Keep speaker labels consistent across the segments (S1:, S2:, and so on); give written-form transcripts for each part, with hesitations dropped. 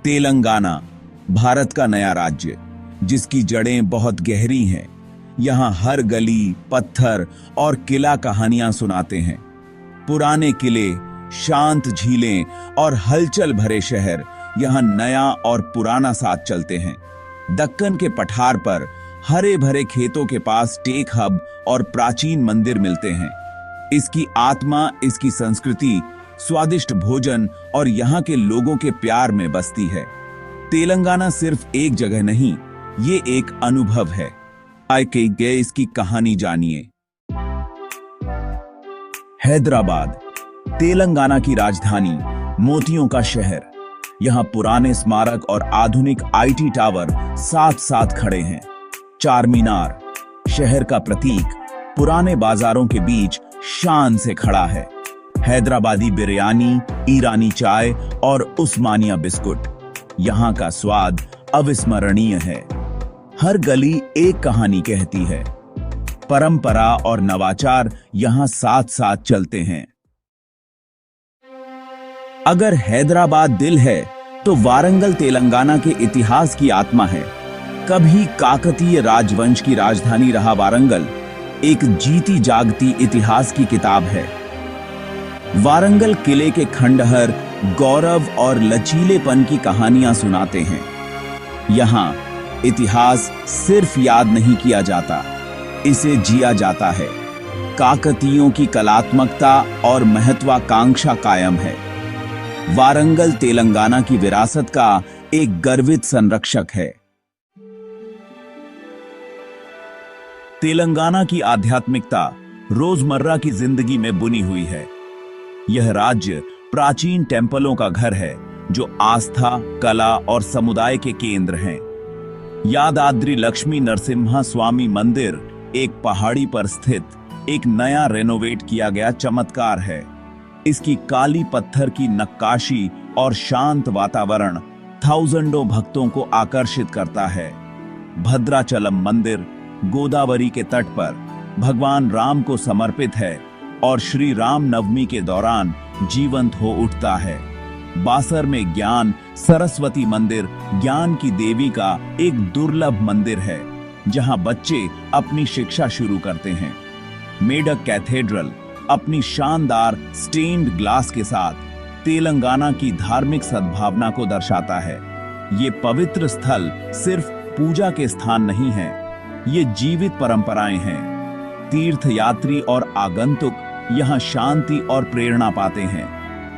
S1: तेलंगाना भारत का नया राज्य, जिसकी जड़ें बहुत गहरी हैं। यहाँ हर गली, पत्थर और किला कहानियां सुनाते हैं। पुराने किले, शांत झीलें और हलचल भरे शहर यहाँ नया और पुराना साथ चलते हैं। दक्कन के पठार पर हरे भरे खेतों के पास टेक हब और प्राचीन मंदिर मिलते हैं। इसकी आत्मा, इसकी संस्कृति, स्वादिष्ट भोजन और यहाँ के लोगों के प्यार में बसती है। तेलंगाना सिर्फ एक जगह नहीं, ये एक अनुभव है। आइए गए इसकी कहानी जानिए। हैदराबाद, तेलंगाना की राजधानी, मोतियों का शहर। यहाँ पुराने स्मारक और आधुनिक आईटी टावर साथ साथ खड़े हैं। चार मीनार, शहर का प्रतीक, पुराने बाजारों के बीच शान से खड़ा है। हैदराबादी बिरयानी, ईरानी चाय और उस्मानिया बिस्कुट, यहाँ का स्वाद अविस्मरणीय है। हर गली एक कहानी कहती है। परंपरा और नवाचार यहाँ साथ साथ चलते हैं। अगर हैदराबाद दिल है, तो वारंगल तेलंगाना के इतिहास की आत्मा है। कभी काकतीय राजवंश की राजधानी रहा वारंगल, एक जीती जागती इतिहास की किताब है। वारंगल किले के खंडहर गौरव और लचीलेपन की कहानियां सुनाते हैं। यहाँ इतिहास सिर्फ याद नहीं किया जाता, इसे जिया जाता है। काकतीयों की कलात्मकता और महत्वाकांक्षा कायम है। वारंगल तेलंगाना की विरासत का एक गर्वित संरक्षक है। तेलंगाना की आध्यात्मिकता रोजमर्रा की जिंदगी में बुनी हुई है। यह राज्य प्राचीन टेम्पलों का घर है, जो आस्था, कला और समुदाय के केंद्र हैं। यादाद्री लक्ष्मी नरसिम्हा स्वामी मंदिर एक पहाड़ी पर स्थित एक नया रेनोवेट किया गया चमत्कार है। इसकी काली पत्थर की नक्काशी और शांत वातावरण थाउजेंडों भक्तों को आकर्षित करता है। भद्राचलम मंदिर गोदावरी के तट पर भगवान राम को समर्पित है और श्री राम नवमी के दौरान जीवंत हो उठता है। बासर में ज्ञान सरस्वती मंदिर ज्ञान की देवी का एक दुर्लभ मंदिर है, जहां बच्चे अपनी शिक्षा शुरू करते हैं। मेडक कैथेड्रल अपनी शानदार स्टेन्ड ग्लास के साथ तेलंगाना की धार्मिक सद्भावना को दर्शाता है। ये पवित्र स्थल सिर्फ पूजा के स्थान नहीं है, ये जीवित परंपराएं हैं। तीर्थयात्री और आगंतुक यहाँ शांति और प्रेरणा पाते हैं।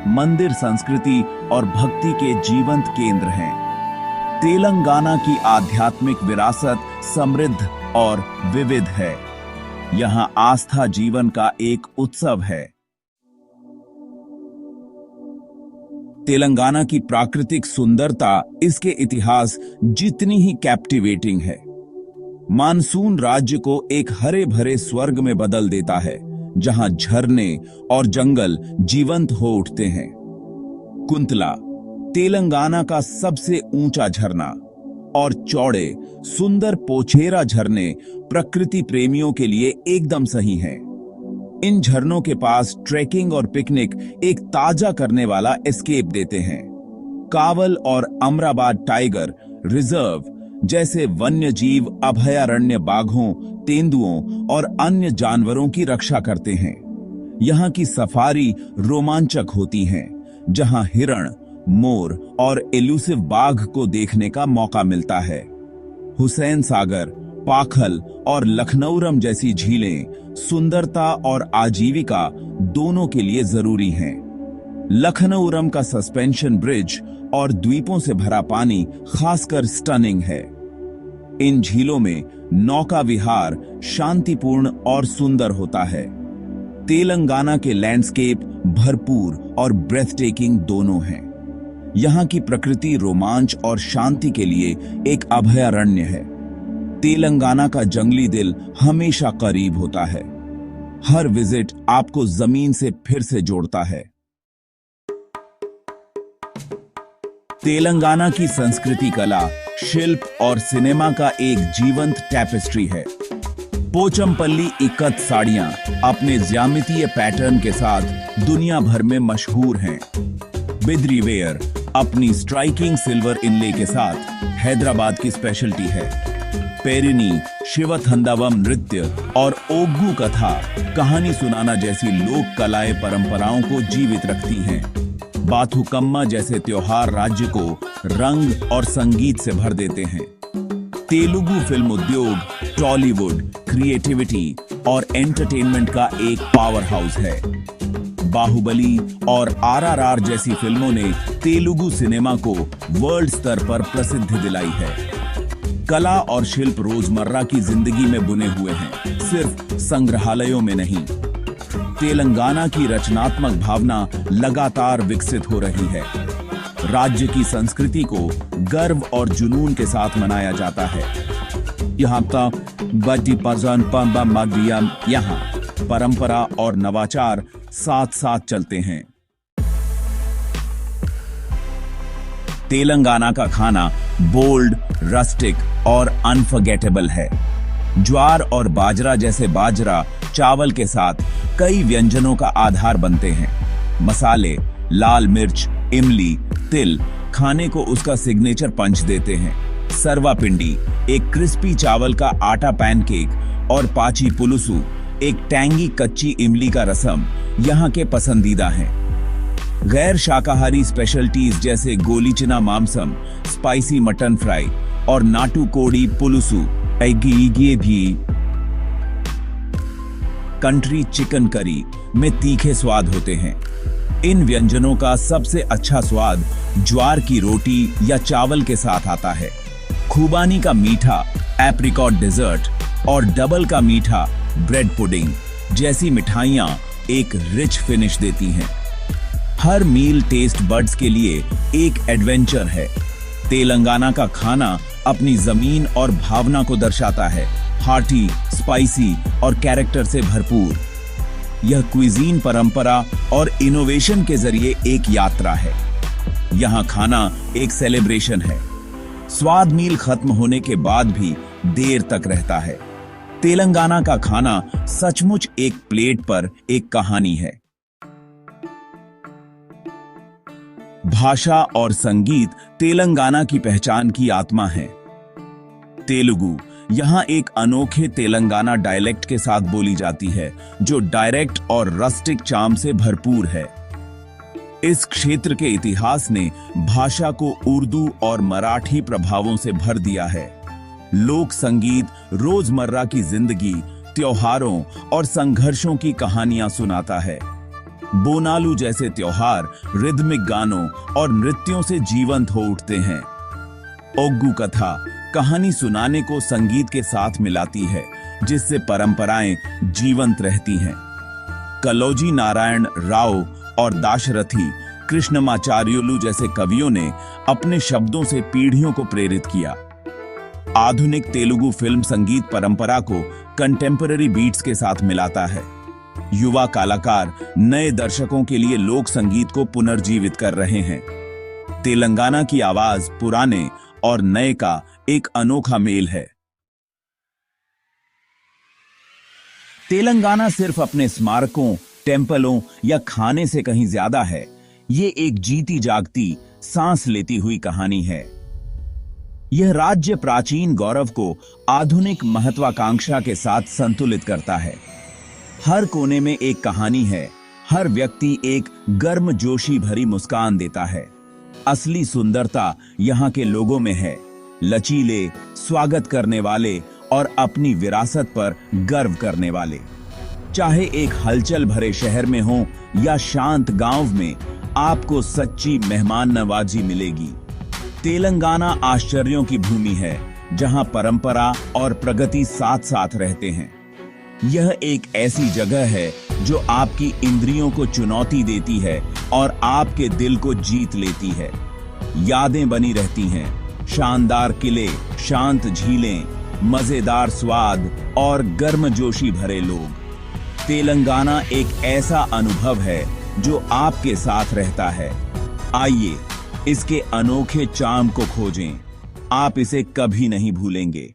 S1: मंदिर संस्कृति और भक्ति के जीवंत केंद्र हैं। तेलंगाना की आध्यात्मिक विरासत समृद्ध और विविध है। यहाँ आस्था जीवन का एक उत्सव है। तेलंगाना की प्राकृतिक सुंदरता इसके इतिहास जितनी ही कैप्टिवेटिंग है। मानसून राज्य को एक हरे भरे स्वर्ग में बदल देता है, जहां झरने और जंगल जीवंत हो उठते हैं। कुंतला, तेलंगाना का सबसे ऊंचा झरना, और चौड़े सुंदर पोचेरा झरने प्रकृति प्रेमियों के लिए एकदम सही हैं। इन झरनों के पास ट्रेकिंग और पिकनिक एक ताजा करने वाला एस्केप देते हैं। कावल और अमराबाद टाइगर रिजर्व जैसे वन्यजीव अभयारण्य बाघों, तेंदुओं और अन्य जानवरों की रक्षा करते हैं। यहाँ की सफारी रोमांचक होती हैं, जहाँ हिरण, मोर और एलुसिव बाघ को देखने का मौका मिलता है। हुसैन सागर, पाखल और लखनऊरम जैसी झीलें सुंदरता और आजीविका दोनों के लिए जरूरी हैं। लखनऊरम का सस्पेंशन ब्रिज और द्वीपों से भरा पानी खासकर स्टनिंग है। इन झीलों में नौका विहार शांतिपूर्ण और सुंदर होता है। तेलंगाना के लैंडस्केप भरपूर और ब्रेथटेकिंग दोनों हैं। यहाँ की प्रकृति रोमांच और शांति के लिए एक अभयारण्य है। तेलंगाना का जंगली दिल हमेशा करीब होता है। हर विजिट आपको जमीन से फिर से जोड़ता है। तेलंगाना की संस्कृति, कला, शिल्प और सिनेमा का एक जीवंत टैपेस्ट्री है। पोचमपल्ली इक्कत साड़ियां अपने ज्यामितीय पैटर्न के साथ दुनिया भर में मशहूर हैं। बिद्री वेयर अपनी स्ट्राइकिंग सिल्वर इनले के साथ हैदराबाद की स्पेशलिटी है। पेरिनी, शिवथंदावम नृत्य और ओग्गू कथा कहानी सुनाना जैसी लोक कलाएं परंपराओं को जीवित रखती हैं। बाथुकम्मा जैसे त्योहार राज्य को रंग और संगीत से भर देते हैं। तेलुगु फिल्म उद्योग टॉलीवुड, क्रिएटिविटी और एंटरटेनमेंट का एक पावर हाउस है। बाहुबली और आरआरआर जैसी फिल्मों ने तेलुगु सिनेमा को वर्ल्ड स्तर पर प्रसिद्धि दिलाई है। कला और शिल्प रोजमर्रा की जिंदगी में बुने हुए हैं, सिर्फ संग्रहालयों में नहीं। तेलंगाना की रचनात्मक भावना लगातार विकसित हो रही है। राज्य की संस्कृति को गर्व और जुनून के साथ मनाया जाता है। यहाँ परंपरा और नवाचार साथ साथ चलते हैं। तेलंगाना का खाना बोल्ड, रस्टिक और अनफॉरगेटेबल है। ज्वार और बाजरा जैसे बाजरा चावल के साथ कई व्यंजनों का आधार बनते हैं। मसाले, लाल मिर्च, इमली, तिल खाने को उसका सिग्नेचर पंच देते हैं। सर्वापिंडी, एक क्रिस्पी चावल का आटा पैनकेक, और पाची पुलुसु, एक टैंगी कच्ची इमली का रसम यहाँ के पसंदीदा हैं। गैर शाकाहारी स्पेशलिटीज जैसे गोलीचिना मांसम, स्पाइसी मटन फ्राई और नाटू कोड़ी पुलुसु ये भी कंट्री चिकन करी में तीखे स्वाद होते हैं। इन व्यंजनों का सबसे अच्छा स्वाद ज्वार की रोटी या चावल के साथ आता है। खुबानी का मीठा एप्रिकॉट डेजर्ट और डबल का मीठा ब्रेड पुडिंग जैसी मिठाइयाँ एक रिच फिनिश देती हैं। हर मील टेस्ट बड्स के लिए एक एडवेंचर है। तेलंगाना का खाना अपनी जमीन और भावना को दर्शाता है, हार्टी, स्पाइसी और कैरेक्टर से भरपूर। यह क्विजीन परंपरा और इनोवेशन के जरिए एक यात्रा है। यहाँ खाना एक सेलिब्रेशन है। स्वाद मील खत्म होने के बाद भी देर तक रहता है। तेलंगाना का खाना सचमुच एक प्लेट पर एक कहानी है। भाषा और संगीत तेलंगाना की पहचान की आत्मा है। तेलुगु यहाँ एक अनोखे तेलंगाना डायलेक्ट के साथ बोली जाती है, जो डायरेक्ट और रस्टिक चार्म से भरपूर है। इस क्षेत्र के इतिहास ने भाषा को उर्दू और मराठी प्रभावों से भर दिया है। लोक संगीत रोजमर्रा की जिंदगी, त्योहारों और संघर्षों की कहानियां सुनाता है। बोनालू जैसे त्योहार रिदमिक गानों और नृत्यों से जीवंत हो उठते हैं। ओग्गू कथा कहानी सुनाने को संगीत के साथ मिलाती है, जिससे परंपराएं जीवंत रहती हैं। कलोजी नारायण राव और दाशरथी कृष्णमाचार्युलु जैसे कवियों ने अपने शब्दों से पीढ़ियों को प्रेरित किया। आधुनिक तेलुगु फिल्म संगीत परंपरा को कंटेम्पररी बीट्स के साथ मिलाता है। युवा कलाकार नए दर्शकों के लिए लोक संगीत को पुनर्जीवित कर रहे हैं। तेलंगाना की आवाज पुराने और नए का एक अनोखा मेल है। तेलंगाना सिर्फ अपने स्मारकों, टेम्पलों या खाने से कहीं ज्यादा है। ये एक जीती जागती, सांस लेती हुई कहानी है। यह राज्य प्राचीन गौरव को आधुनिक महत्वाकांक्षा के साथ संतुलित करता है। हर कोने में एक कहानी है, हर व्यक्ति एक गर्मजोशी भरी मुस्कान देता है। असली सुंदरता यहाँ के लोगों में है, लचीले, स्वागत करने वाले और अपनी विरासत पर गर्व करने वाले। चाहे एक हलचल भरे शहर में हो या शांत गांव में, आपको सच्ची मेहमान नवाजी मिलेगी। तेलंगाना आश्चर्यों की भूमि है, जहां परंपरा और प्रगति साथ साथ रहते हैं। यह एक ऐसी जगह है जो आपकी इंद्रियों को चुनौती देती है और आपके दिल को जीत लेती है। यादें बनी रहती हैं, शानदार किले, शांत झीलें, मजेदार स्वाद और गर्मजोशी भरे लोग। तेलंगाना एक ऐसा अनुभव है जो आपके साथ रहता है। आइए इसके अनोखे चार्म को खोजें, आप इसे कभी नहीं भूलेंगे।